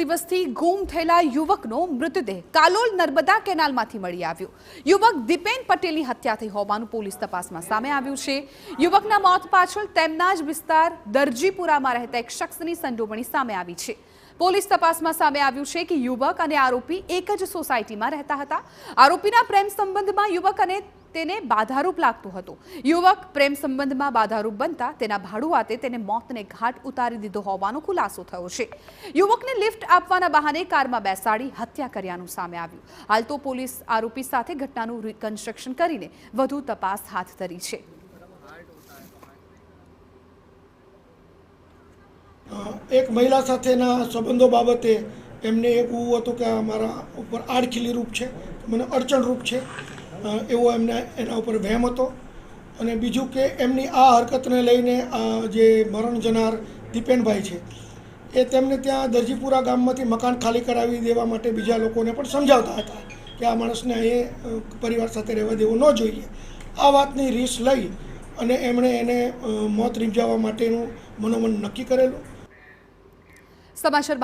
દિવસથી ગુમ થયેલા યુવકનો મૃતદેહ કાલોલ નર્મદા કેનાલમાંથી મળી આવ્યો। યુવક દીપેન પટેલની હત્યા થઈ હોવાનું પોલીસ તપાસમાં સામે આવ્યું છે। યુવકના મોત પાછળ તેમના જ વિસ્તાર દરજીપુરામાં રહેતા એક શખ્સની સંડોવણી સામે આવી છે। પોલીસ તપાસમાં સામે આવ્યું છે કે યુવક અને આરોપી એક જ સોસાયટીમાં રહેતા હતા। આરોપીના પ્રેમ સંબંધમાં યુવક અને તેને બાધારૂપ લાગતો હતો। યુવક પ્રેમ સંબંધમાં બાધારૂપ બનતા તેના ભાડુઆતે તેને મોતને ઘાટ ઉતારી દીધો હોવાનો ખુલાસો થયો છે। યુવકને લિફ્ટ આપવાના બહાને કારમાં બેસાડી હત્યા કર્યાનું સામે આવ્યું। હાલ તો પોલીસ આરોપી સાથે ઘટનાનું રિકન્સ્ટ્રક્શન કરીને વધુ તપાસ હાથ ધરી છે। एक महिला साथेना संबंधों बाबते एमने एवं हतुं के अमारा उपर आड़खीली रूप है, मैंने अड़चण रूप है एवं एमने एना उपर वहेम हतो। अने बीजू के एमनी आ हरकतने लईने जे मरण जनार दीपेनभाई है ए तेमने त्यां दरजीपुरा गाममांथी मकान खाली करावी देवा माटे बीजा लोकोने पण समजावता हता के आ माणसने अहीं परिवार साथे रहेवा देवो न जोईए। आ वातनी रीस लई अने एमणे एने मौत निपजाववा माटेनुं मनोमन नक्की करेलुं। समाचार